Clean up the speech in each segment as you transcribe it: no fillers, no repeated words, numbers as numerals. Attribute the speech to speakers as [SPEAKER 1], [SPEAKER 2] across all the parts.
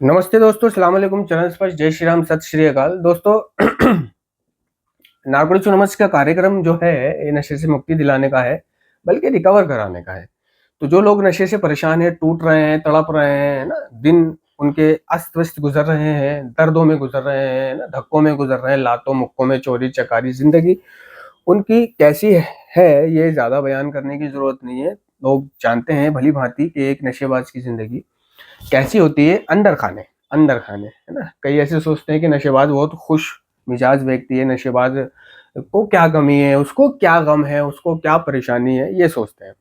[SPEAKER 1] नमस्ते दोस्तों, सलाम अलैकुम, चरण स्पर्श, जय श्री राम, सत श्री अकाल। दोस्तों, नारकोटिक्स एनोनिमस का कार्यक्रम जो है ये नशे से मुक्ति दिलाने का है, बल्कि रिकवर कराने का है। तो जो लोग नशे से परेशान हैं, टूट रहे हैं, तड़प रहे हैं, है ना, दिन उनके अस्त व्यस्त गुजर रहे हैं, दर्दों में गुजर रहे हैं, ना, धक्कों में गुजर रहे हैं, लातों मुक्कों में, चोरी चकारी जिंदगी उनकी कैसी है, ये ज्यादा बयान करने की जरूरत नहीं है। लोग जानते हैं भली भांति कि एक नशेबाज की जिंदगी कैसी होती है। अंदर खाने, है ना। कई ऐसे सोचते हैं कि नशेबाज बहुत खुश मिजाज व्यक्ति है, नशेबाज को क्या कमी है, उसको क्या गम है, उसको क्या परेशानी है, ये सोचते हैं।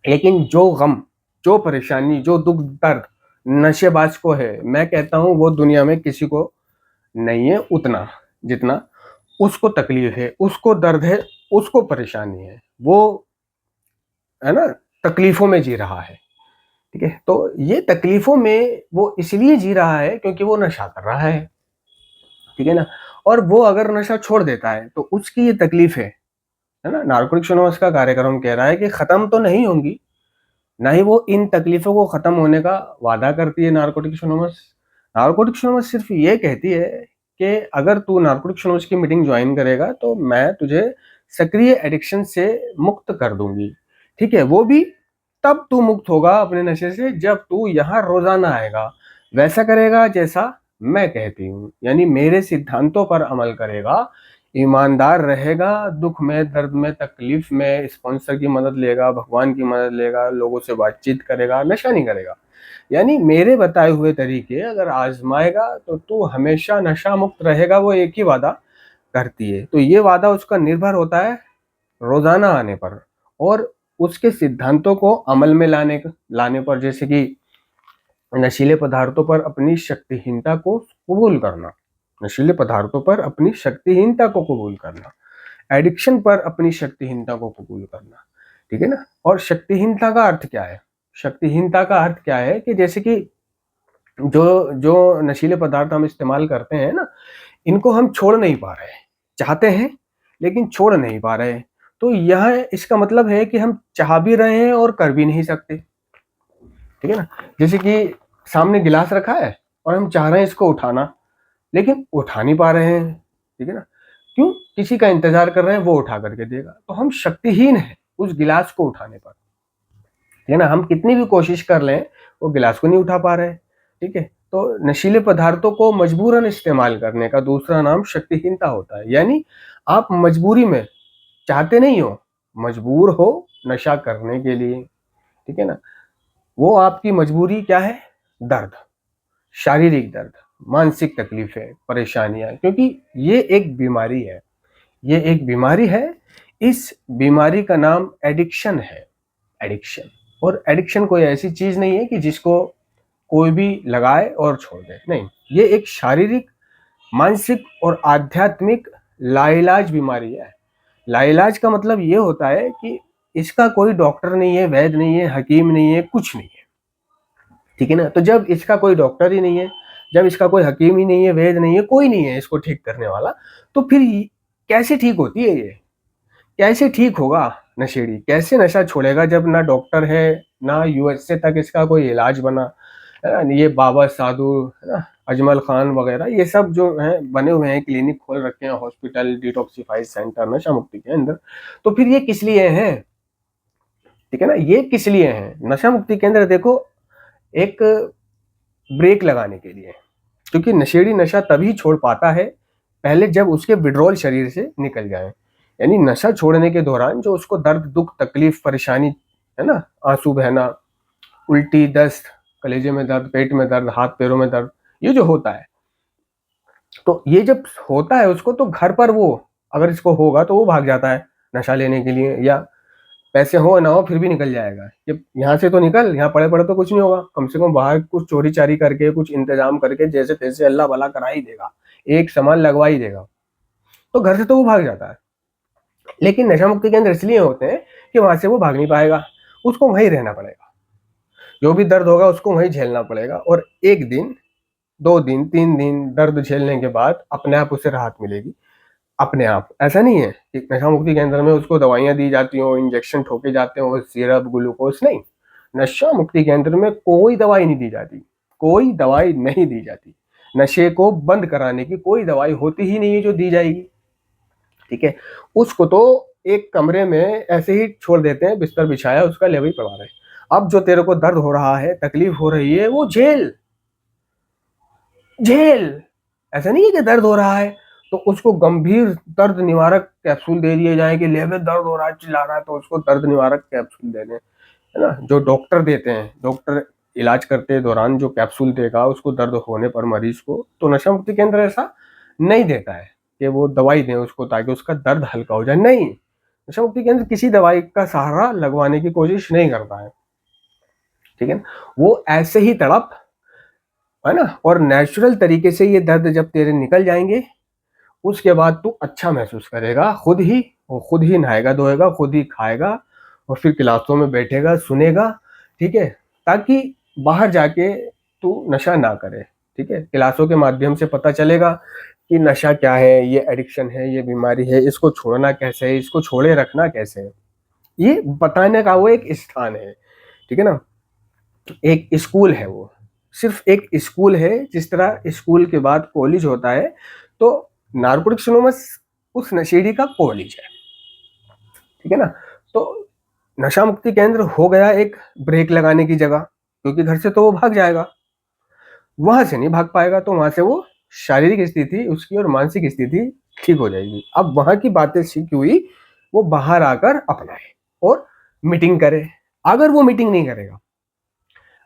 [SPEAKER 1] लेकिन जो गम, जो परेशानी, जो दुख दर्द नशेबाज को है, मैं कहता हूं वो दुनिया में किसी को नहीं है उतना जितना उसको तकलीफ है, उसको दर्द है, उसको परेशानी है। वो, है ना, तकलीफों में जी रहा है। ठीक है, तो ये तकलीफों में वो इसलिए जी रहा है क्योंकि वो नशा कर रहा है। ठीक है ना। और वो अगर नशा छोड़ देता है तो उसकी ये तकलीफ है ना, नारकोटिक्स एनोनिमस का कार्यक्रम कह रहा है कि खत्म तो नहीं होंगी, ना ही वो इन तकलीफों को खत्म होने का वादा करती है नारकोटिक्स एनोनिमस। नारकोटिक्स एनोनिमस सिर्फ ये कहती है कि अगर तू नारकोटिक्स एनोनिमस की मीटिंग ज्वाइन करेगा तो मैं तुझे सक्रिय एडिक्शन से मुक्त कर दूंगी। ठीक है, वो भी तब तू मुक्त होगा अपने नशे से जब तू यहाँ रोजाना आएगा, वैसा करेगा जैसा मैं कहती हूँ, यानी मेरे सिद्धांतों पर अमल करेगा, ईमानदार रहेगा, दुख में, दर्द में, तकलीफ में स्पॉन्सर की मदद लेगा, भगवान की मदद लेगा, लोगों से बातचीत करेगा, नशा नहीं करेगा। यानी मेरे बताए हुए तरीके अगर आजमाएगा तो तू हमेशा नशा मुक्त रहेगा। वो एक ही वादा करती है, तो ये वादा उसका निर्भर होता है रोजाना आने पर और उसके सिद्धांतों को अमल में लाने पर। जैसे कि नशीले पदार्थों पर अपनी शक्तिहीनता को कबूल करना, नशीले पदार्थों पर अपनी शक्तिहीनता को कबूल करना, एडिक्शन पर अपनी शक्तिहीनता को कबूल करना। ठीक है ना। और शक्तिहीनता का अर्थ क्या है? शक्तिहीनता का अर्थ क्या है कि जैसे कि जो जो नशीले पदार्थ हम इस्तेमाल करते हैं ना, इनको हम छोड़ नहीं पा रहे, चाहते हैं लेकिन छोड़ नहीं पा रहे। तो यह इसका मतलब है कि हम चाह भी रहे हैं और कर भी नहीं सकते। ठीक है ना। जैसे कि सामने गिलास रखा है और हम चाह रहे हैं इसको उठाना, लेकिन उठा नहीं पा रहे हैं। ठीक है ना। क्यों? किसी का इंतजार कर रहे हैं, वो उठा करके देगा, तो हम शक्तिहीन हैं उस गिलास को उठाने पर। ठीक है ना। हम कितनी भी कोशिश कर लें, वो गिलास को नहीं उठा पा रहे। ठीक है, तो नशीले पदार्थों को मजबूरन इस्तेमाल करने का दूसरा नाम शक्तिहीनता होता है। यानी आप मजबूरी में, चाहते नहीं हो, मजबूर हो नशा करने के लिए। ठीक है ना। वो आपकी मजबूरी क्या है? दर्द, शारीरिक दर्द, मानसिक तकलीफें, परेशानियां, क्योंकि ये एक बीमारी है। ये एक बीमारी है। इस बीमारी का नाम एडिक्शन है। एडिक्शन। और एडिक्शन कोई ऐसी चीज नहीं है कि जिसको कोई भी लगाए और छोड़ दे, नहीं। ये एक शारीरिक, मानसिक और आध्यात्मिक लाइलाज बीमारी है। लाइलाज का मतलब ये होता है कि इसका कोई डॉक्टर नहीं है, वैद्य नहीं है, हकीम नहीं है, कुछ नहीं है। ठीक है ना। तो जब इसका कोई डॉक्टर ही नहीं है, जब इसका कोई हकीम ही नहीं है, वैद्य नहीं है, कोई नहीं है इसको ठीक करने वाला, तो फिर कैसे ठीक होती है ये? कैसे ठीक होगा नशेड़ी? कैसे नशा छोड़ेगा जब ना डॉक्टर है, ना यूएसए तक इसका कोई इलाज बना, है ना। ये बाबा साधु, है ना, अजमल खान वगैरह, ये सब जो है बने हुए हैं, क्लिनिक खोल रखे हैं, हॉस्पिटल, डिटॉक्सिफाई सेंटर नशा मुक्ति के अंदर, तो फिर ये किस लिए हैं? ठीक है ना। ये किस लिए हैं? नशा मुक्ति केंद्र देखो, एक ब्रेक लगाने के लिए। क्योंकि नशेड़ी नशा तभी छोड़ पाता है पहले जब उसके विड्रॉल शरीर से निकल जाए। यानी नशा छोड़ने के दौरान जो उसको दर्द, दुख, तकलीफ, परेशानी, है ना, आंसू बहना, उल्टी, दस्त, कलेजे में दर्द, पेट में दर्द, हाथ पैरों में दर्द, ये जो होता है, तो ये जब होता है उसको, तो घर पर वो, अगर इसको होगा तो वो भाग जाता है नशा लेने के लिए, या पैसे हो ना हो फिर भी निकल जाएगा। जब यहाँ से तो निकल, यहाँ पड़े पड़े तो कुछ नहीं होगा, कम से कम बाहर कुछ चोरी चारी करके, कुछ इंतजाम करके, जैसे तैसे अल्लाह भला करा ही देगा, एक सामान लगवा ही देगा, तो घर से तो वो भाग जाता है। लेकिन नशा मुक्ति केंद्र इसलिए होते हैं कि वहां से वो भाग नहीं पाएगा, उसको वहीं रहना पड़ेगा, जो भी दर्द होगा उसको वहीं झेलना पड़ेगा। और एक दिन, 2 दिन, 3 दिन दर्द झेलने के बाद अपने आप उसे राहत मिलेगी। अपने आप, ऐसा नहीं है कि नशा मुक्ति केंद्र में उसको दवाइयां दी जाती हो, इंजेक्शन ठोके जाते हो, सिरप, ग्लूकोज, नहीं। नशा मुक्ति केंद्र में कोई दवाई नहीं दी जाती, कोई दवाई नहीं दी जाती। नशे को बंद कराने की कोई दवाई होती ही नहीं है जो दी जाएगी, ठीक है। उसको तो एक कमरे में ऐसे ही छोड़ देते हैं, बिस्तर बिछाया, उसका लेवल करवा रहे हैं। अब जो तेरे को दर्द हो रहा है, तकलीफ हो रही है, वो झेल झेल। ऐसा नहीं है कि दर्द हो रहा है तो उसको गंभीर दर्द निवारक कैप्सूल दे दिए जाए कि ले दर्द हो रहा है, चिल्ला रहा है, तो उसको दर्द निवारक कैप्सूल दे दें, है ना। जो डॉक्टर देते हैं, डॉक्टर इलाज करते दौरान जो कैप्सूल देगा उसको दर्द होने पर मरीज को, तो नशा मुक्ति केंद्र ऐसा नहीं देता है कि वो दवाई दें उसको ताकि उसका दर्द हल्का हो जाए। नहीं, नशा मुक्ति केंद्र किसी दवाई का सहारा लगवाने की कोशिश नहीं करता है, ठीक है। वो ऐसे ही तड़प, है ना, और नेचुरल तरीके से ये दर्द जब तेरे निकल जाएंगे, उसके बाद तू अच्छा महसूस करेगा खुद ही। वो खुद ही नहाएगा धोएगा, खुद ही खाएगा, और फिर क्लासों में बैठेगा, सुनेगा, ठीक है, ताकि बाहर जाके तू नशा ना करे, ठीक है। क्लासों के माध्यम से पता चलेगा कि नशा क्या है, ये एडिक्शन है, ये बीमारी है, इसको छोड़ना कैसे है, इसको छोड़े रखना कैसे है, ये बताने का वो एक स्थान है, ठीक है ना। एक स्कूल है, वो सिर्फ एक स्कूल है। जिस तरह स्कूल के बाद कॉलेज होता है, तो नारकोटिक्स एनोनिमस उस नशेड़ी का कॉलेज है, ठीक है ना। तो नशा मुक्ति केंद्र हो गया एक ब्रेक लगाने की जगह, क्योंकि घर से तो वो भाग जाएगा, वहां से नहीं भाग पाएगा, तो वहां से वो शारीरिक स्थिति उसकी और मानसिक स्थिति ठीक हो जाएगी। अब वहां की बातें सीखी हुई वो बाहर आकर अपनाए और मीटिंग करे। अगर वो मीटिंग नहीं करेगा,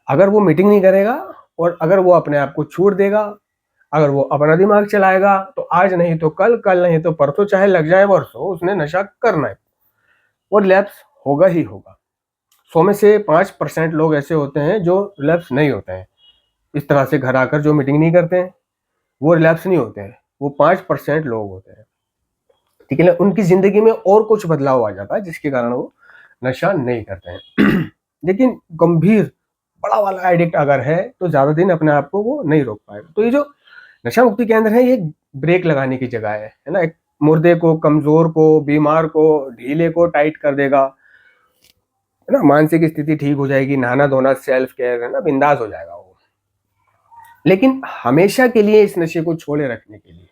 [SPEAKER 1] अगर वो मीटिंग नहीं करेगा और अगर वो अपने आप को छूट देगा, अगर वो अपना दिमाग चलाएगा, तो आज नहीं तो कल, कल नहीं तो परसों, चाहे लग जाए वर्षों, उसने नशा करना है और लैप्स होगा ही होगा। 100 में से 5% लोग ऐसे होते हैं जो रिलैप्स नहीं होते हैं। इस तरह से घर आकर जो मीटिंग नहीं करते हैं वो रिलैप्स नहीं होते हैं, वो 5% लोग होते हैं, ठीक है ना। उनकी जिंदगी में और कुछ बदलाव आ जाता है जिसके कारण वो नशा नहीं करते हैं। लेकिन गंभीर बड़ा वाला एडिक्ट अगर है तो ज्यादा दिन अपने आप को वो नहीं रोक पाएगा। तो ये जो नशा मुक्ति केंद्र है, ये ब्रेक लगाने की जगह है ना। एक मुर्दे को, कमजोर को, बीमार को, ढीले को टाइट कर देगा, है ना। मानसिक स्थिति ठीक हो जाएगी, नहाना धोना, सेल्फ केयर, है ना, बिंदास हो जाएगा वो। लेकिन हमेशा के लिए इस नशे को छोड़े रखने के लिए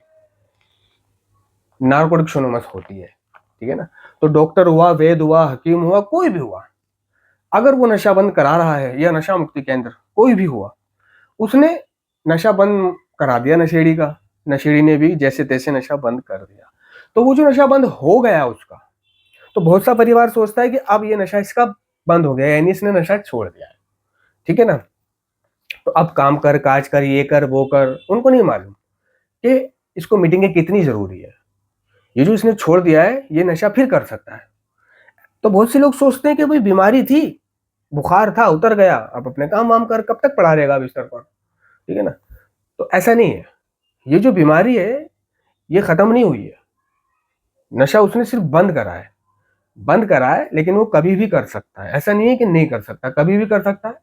[SPEAKER 1] नारकोटिक्स एनोनिमस होती है, ठीक है ना। तो डॉक्टर हुआ, वैद हुआ, हकीम हुआ, कोई भी हुआ, अगर वो नशा बंद करा रहा है, या नशा मुक्ति केंद्र कोई भी हुआ, उसने नशा बंद करा दिया नशेड़ी का, नशेड़ी ने भी जैसे तैसे नशा बंद कर दिया, तो वो जो नशा बंद हो गया उसका, तो बहुत सा परिवार सोचता है कि अब ये नशा इसका बंद हो गया, यानी इसने नशा छोड़ दिया है, ठीक है ना। तो अब काम कर, काज कर, ये कर, वो कर, उनको नहीं मालूम कि इसको मीटिंगें कितनी जरूरी है। ये जो इसने छोड़ दिया है, ये नशा फिर कर सकता है। तो बहुत से लोग सोचते हैं कि भाई बीमारी थी, बुखार था, उतर गया, अब अपने काम वाम कर, कब तक पड़ा रहेगा बिस्तर पर, ठीक है ना। तो ऐसा नहीं है, ये जो बीमारी है ये खत्म नहीं हुई है, नशा उसने सिर्फ बंद करा है, बंद करा है, लेकिन वो कभी भी कर सकता है। ऐसा नहीं है कि नहीं कर सकता, कभी भी कर सकता है।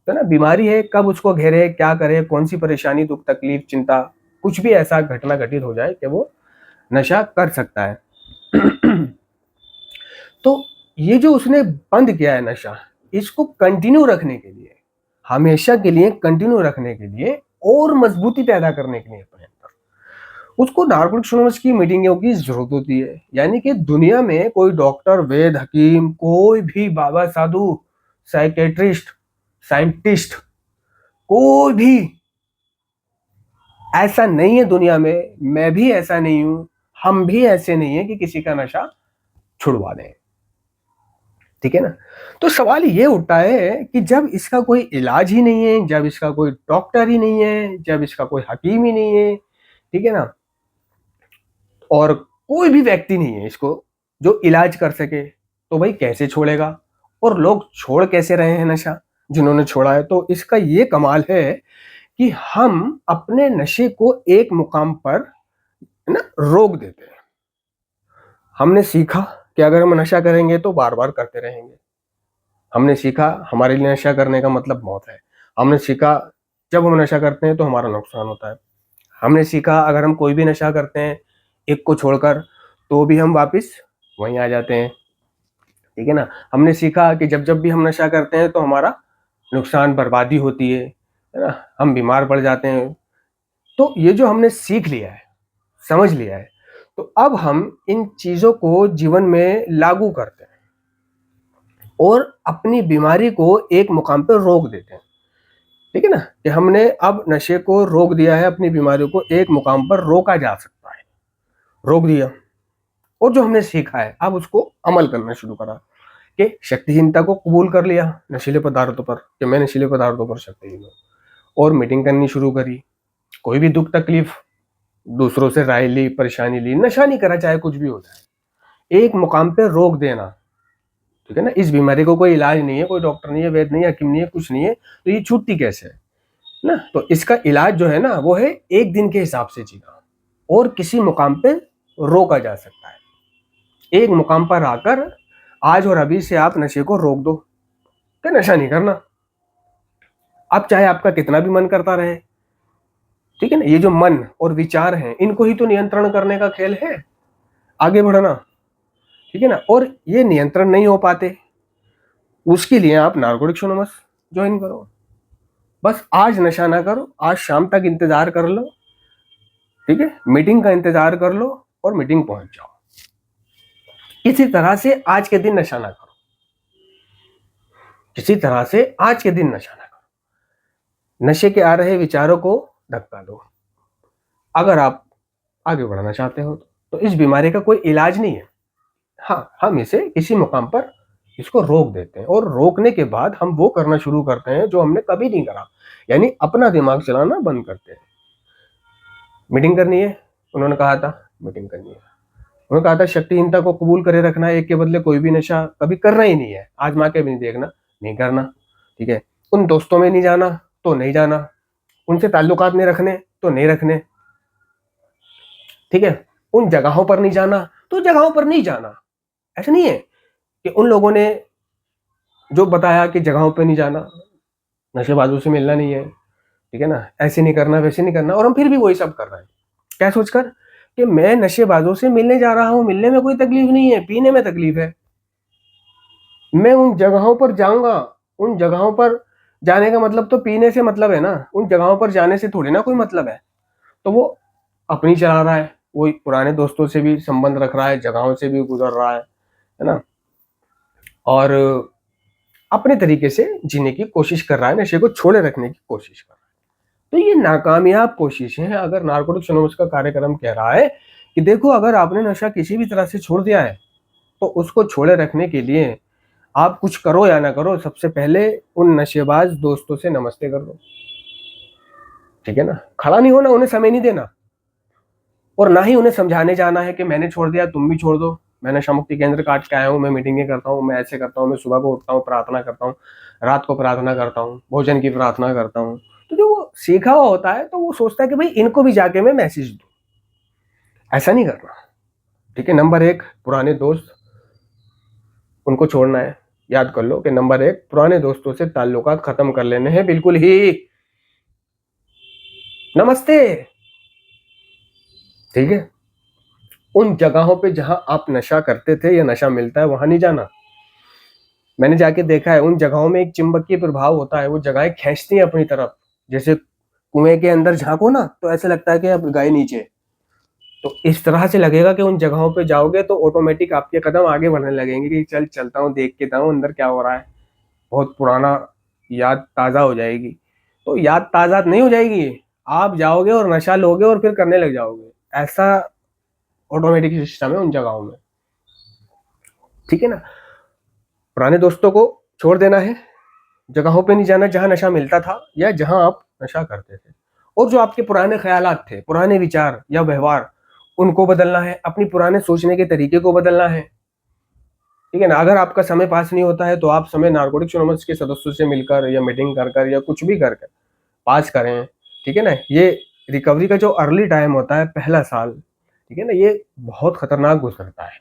[SPEAKER 1] तो ना, बीमारी है, कब उसको घेरे, क्या करे, कौन सी परेशानी, दुख, तकलीफ, चिंता, कुछ भी ऐसा घटना घटित हो जाए कि वो नशा कर सकता है। तो ये जो उसने बंद किया है नशा, इसको कंटिन्यू रखने के लिए, हमेशा के लिए कंटिन्यू रखने के लिए और मजबूती पैदा करने के लिए अपने अंदर, उसको नारकोटिक्स एनोनिमस की मीटिंगों की जरूरत होती है। यानी कि दुनिया में कोई डॉक्टर, वैद, हकीम, कोई भी बाबा, साधु, साइकेट्रिस्ट, साइंटिस्ट, कोई भी ऐसा नहीं है दुनिया में, मैं भी ऐसा नहीं हूं, हम भी ऐसे नहीं है कि किसी का नशा छुड़वा दें, ठीक है ना। तो सवाल ये उठता है कि जब इसका कोई इलाज ही नहीं है, जब इसका कोई डॉक्टर ही नहीं है, जब इसका कोई हकीम ही नहीं है, ठीक है ना, और कोई भी व्यक्ति नहीं है इसको जो इलाज कर सके, तो भाई कैसे छोड़ेगा। और लोग छोड़ कैसे रहे हैं नशा, जिन्होंने छोड़ा है। तो इसका ये कमाल है कि हम अपने नशे को एक मुकाम पर, है ना, रोक देते हैं। हमने सीखा कि अगर हम नशा करेंगे तो बार बार करते रहेंगे। हमने सीखा हमारे लिए नशा करने का मतलब मौत है। हमने सीखा जब हम नशा करते हैं तो हमारा नुकसान होता है। हमने सीखा अगर हम कोई भी नशा करते हैं एक को छोड़कर, तो भी हम वापस वहीं आ जाते हैं, ठीक है ना। हमने सीखा कि जब जब भी हम नशा करते हैं तो हमारा नुकसान, बर्बादी होती है है ना, हम बीमार पड़ जाते हैं। तो ये जो हमने सीख लिया है, समझ लिया है, तो अब हम इन चीजों को जीवन में लागू करते हैं और अपनी बीमारी को एक मुकाम पर रोक देते हैं। ठीक है ना, कि हमने अब नशे को रोक दिया है, अपनी बीमारी को एक मुकाम पर रोका जा सकता है, रोक दिया। और जो हमने सीखा है अब उसको अमल करना शुरू करा, कि शक्तिहीनता को कबूल कर लिया नशीले पदार्थों पर, कि मैं नशीले पदार्थों पर शक्तिहीन हूँ, और मीटिंग करनी शुरू करी। कोई भी दुख तकलीफ, दूसरों से राय ली, परेशानी ली, नशा नहीं करा, चाहे कुछ भी हो जाए, एक मुकाम पे रोक देना। ठीक है ना, इस बीमारी को कोई इलाज नहीं है, कोई डॉक्टर नहीं है, वैद्य नहीं है, हकीम नहीं है, कुछ नहीं है, तो ये छूटती कैसे है ना। तो इसका इलाज जो है ना वो है एक दिन के हिसाब से जीना, और किसी मुकाम पे रोका जा सकता है। एक मुकाम पर आकर आज और अभी से आप नशे को रोक दो, कि नशा नहीं करना। अब चाहे आपका कितना भी मन करता रहे, ठीक है ना, ये जो मन और विचार हैं इनको ही तो नियंत्रण करने का खेल है, आगे बढ़ना। ठीक है ना, और ये नियंत्रण नहीं हो पाते, उसके लिए आप नारकोटिक्स एनोनिमस ज्वाइन करो। बस आज नशा ना करो, आज शाम तक इंतजार कर लो, ठीक है, मीटिंग का इंतजार कर लो और मीटिंग पहुंच जाओ। इसी तरह से आज के दिन नशा ना करो, किसी तरह से आज के दिन नशा ना करो, नशे के आ रहे विचारों को धक्का दो। अगर आप आगे बढ़ना चाहते हो तो इस बीमारी का कोई इलाज नहीं है। हाँ, हम इसे किसी मुकाम पर इसको रोक देते हैं, और रोकने के बाद हम वो करना शुरू करते हैं जो हमने कभी नहीं करा, यानी अपना दिमाग चलाना बंद करते हैं। मीटिंग करनी है, उन्होंने कहा था मीटिंग करनी है। उन्होंने कहा था शक्तिहीनता को कबूल करे रखना है, एक के बदले कोई भी नशा कभी करना ही नहीं है, आजमा के भी नहीं देखना, नहीं करना। ठीक है, उन दोस्तों में नहीं जाना तो नहीं जाना, उनसे ताल्लुकात नहीं रखने तो नहीं रखने। ठीक है, उन जगहों पर नहीं जाना तो जगहों पर नहीं जाना। ऐसा नहीं है कि उन लोगों ने जो बताया कि जगहों पे नहीं जाना, नशेबाजों से मिलना नहीं है, ठीक है ना, ऐसे नहीं करना, वैसे नहीं करना, और हम फिर भी वही सब कर रहे हैं। क्या सोचकर कि मैं नशेबाजों से मिलने जा रहा हूं, मिलने में कोई तकलीफ नहीं है, पीने में तकलीफ है। मैं उन जगहों पर जाऊंगा, उन जगहों पर जाने का मतलब तो पीने से मतलब है ना, उन जगहों पर जाने से थोड़ी ना कोई मतलब है। तो वो अपनी चला रहा है, वो पुराने दोस्तों से भी संबंध रख रहा है, जगहों से भी गुजर रहा है ना, और अपने तरीके से जीने की कोशिश कर रहा है, नशे को छोड़े रखने की कोशिश कर रहा है। तो ये नाकामयाब कोशिश है। अगर नारकोटिक्स एनोनिमस का कार्यक्रम कह रहा है कि देखो, अगर आपने नशा किसी भी तरह से छोड़ दिया है तो उसको छोड़े रखने के लिए आप कुछ करो या ना करो, सबसे पहले उन नशेबाज दोस्तों से नमस्ते कर दो। ठीक है ना, खड़ा नहीं होना, उन्हें समय नहीं देना, और ना ही उन्हें समझाने जाना है कि मैंने छोड़ दिया तुम भी छोड़ दो, मैं नशा मुक्ति केंद्र काट के आया हूँ, मैं मीटिंगें करता हूँ, मैं ऐसे करता हूँ, मैं सुबह को उठता हूँ, प्रार्थना करता हूँ, रात को प्रार्थना करता हूँ, भोजन की प्रार्थना करता हूँ। तो जो वो सीखा हुआ होता है तो वो सोचता है कि भाई इनको भी जाके मैं मैसेज दूं। ऐसा नहीं करना। ठीक है, नंबर एक, पुराने दोस्त, उनको छोड़ना है। याद कर लो कि नंबर एक, पुराने दोस्तों से ताल्लुकात खत्म कर लेने हैं, बिल्कुल ही। नमस्ते। ठीक है, उन जगहों पे जहां आप नशा करते थे या नशा मिलता है वहां नहीं जाना। मैंने जाके देखा है, उन जगहों में एक चिंबकीय प्रभाव होता है, वो जगहें खींचती हैं अपनी तरफ। जैसे कुएं के अंदर झांको ना तो ऐसा लगता है कि अब गए नीचे, तो इस तरह से लगेगा कि उन जगहों पे जाओगे तो ऑटोमेटिक आपके कदम आगे बढ़ने लगेंगे कि चल चलता हूँ, देख के जाऊँ अंदर क्या हो रहा है। बहुत पुराना याद ताज़ा हो जाएगी। तो याद ताज़ा नहीं हो जाएगी, आप जाओगे और नशा लोगे और फिर करने लग जाओगे। ऐसा ऑटोमेटिक सिस्टम है उन जगहों में। ठीक है ना, पुराने दोस्तों को छोड़ देना है, जगहों पे नहीं जाना जहां नशा मिलता था या जहां आप नशा करते थे। और जो आपके पुराने ख्यालात थे, पुराने विचार या व्यवहार, उनको बदलना है, अपनी पुराने सोचने के तरीके को बदलना है। ठीक है ना, अगर आपका समय पास नहीं होता है तो आप समय नारकोटिक्स एनोनिमस के सदस्यों से मिलकर या मीटिंग कर कर या कुछ भी कर कर पास करें। ठीक है ना, ये रिकवरी का जो अर्ली टाइम होता है, पहला साल, ठीक है ना, ये बहुत खतरनाक गुजरता है।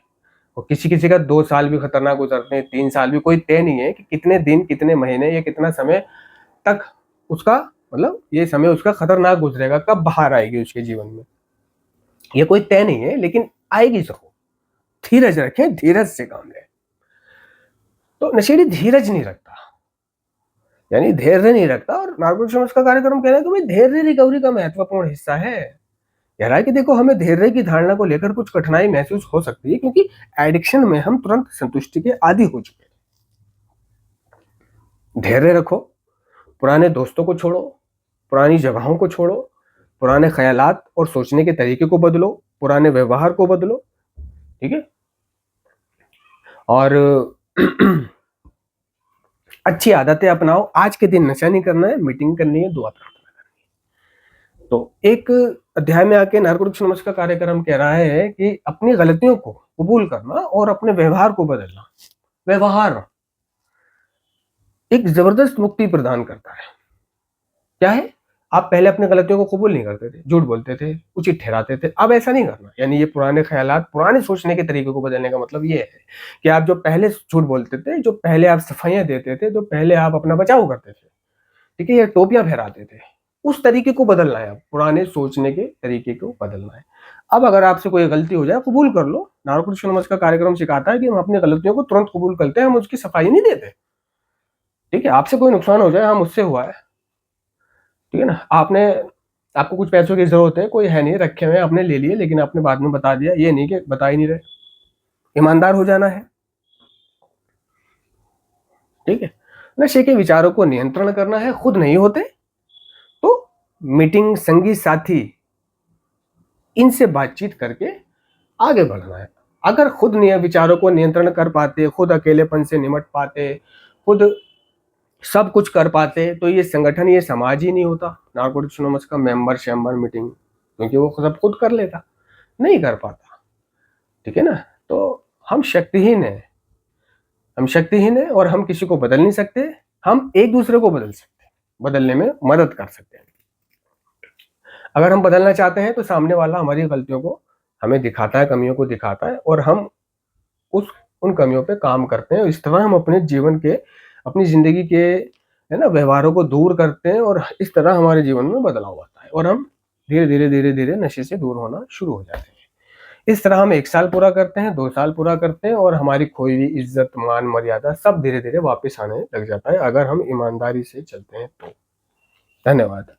[SPEAKER 1] और किसी किसी का 2 साल भी खतरनाक गुजरते हैं, 3 साल भी। कोई तय नहीं है कि कितने दिन, कितने महीने या कितना समय तक उसका, मतलब ये समय उसका खतरनाक गुजरेगा, कब बाहर आएगी उसके जीवन में, ये कोई तय नहीं है, लेकिन आएगी जरूर। धीरज रखें, धीरज से काम लें। तो नशेड़ी धीरज नहीं रखता, यानी धैर्य नहीं रखता। और नार्कोटिक्स का कार्यक्रम कह रहे हैं कि भाई धैर्य रिकवरी का महत्वपूर्ण हिस्सा है। कह रहा है कि देखो, हमें धैर्य की धारणा को लेकर कुछ कठिनाई महसूस हो सकती है, क्योंकि एडिक्शन में हम तुरंत संतुष्टि के आदी हो चुके हैं। धैर्य रखो, पुराने दोस्तों को छोड़ो, पुरानी जगहों को छोड़ो, पुराने ख्यालात और सोचने के तरीके को बदलो, पुराने व्यवहार को बदलो, ठीक है। और अच्छी आदतें अपनाओ। आज के दिन नशा नहीं करना है, मीटिंग करनी है, दुआ प्रार्थना करनी है। तो एक अध्याय में आके नार्कोटिक्स का कार्यक्रम कह रहा है कि अपनी गलतियों को कबूल करना और अपने व्यवहार को बदलना। व्यवहार एक जबरदस्त मुक्ति प्रदान करता है। क्या है? आप पहले अपनी गलतियों को कबूल नहीं करते थे, झूठ बोलते थे, उचित ठहराते थे, अब ऐसा नहीं करना। यानी ये पुराने ख्यालात, पुराने सोचने के तरीके को बदलने का मतलब ये है कि आप जो पहले झूठ बोलते थे, जो पहले आप सफाइयां देते थे, जो पहले आप अपना बचाव करते थे, ठीक है, या टोपियां फहराते थे, उस तरीके को बदलना है। पुराने सोचने के तरीके को बदलना है। अब अगर आपसे कोई गलती हो जाए, कबूल कर लो। नार्कोटिक्स का कार्यक्रम सिखाता है कि हम अपनी गलतियों को तुरंत कबूल करते हैं, हम उसकी सफाई नहीं देते। ठीक है, आपसे कोई नुकसान हो जाए, हम मुझसे हुआ है, ठीक है ना, आपको कुछ पैसों की जरूरत है, कोई है नहीं, रखे हुए आपने ले लिए, लेकिन आपने बाद में बता दिया, ये नहीं कि बता ही नहीं रहे। ईमानदार हो जाना है, ठीक है। नशे के विचारों को नियंत्रण करना है, खुद नहीं होते तो मीटिंग, संगी साथी, इनसे बातचीत करके आगे बढ़ना है। अगर खुद विचारों को नियंत्रण कर पाते, खुद अकेलेपन से निमट पाते, खुद सब कुछ कर पाते, तो ये संगठन, ये समाज ही नहीं होता। नार्कोटिक्स का मेंबर शेम्बर मीटिंग, क्योंकि वो सब खुद कर लेता, नहीं कर पाता, ठीक है ना। तो हम शक्तिहीन है, हम शक्तिहीन है, और हम किसी को बदल नहीं सकते। हम एक दूसरे को बदल सकते हैं, बदलने में मदद कर सकते हैं। अगर हम बदलना चाहते हैं तो सामने वाला हमारी गलतियों को हमें दिखाता है, कमियों को दिखाता है, और हम उस उन कमियों पे काम करते हैं। इस तरह हम अपने जीवन के, अपनी जिंदगी के, है ना, व्यवहारों को दूर करते हैं, और इस तरह हमारे जीवन में बदलाव आता है, और हम धीरे धीरे धीरे धीरे नशे से दूर होना शुरू हो जाते हैं। इस तरह हम 1 साल पूरा करते हैं, 2 साल पूरा करते हैं, और हमारी खोई हुई इज्जत, मान, मर्यादा सब धीरे धीरे वापस आने लग जाता है, अगर हम ईमानदारी से चलते हैं तो। धन्यवाद।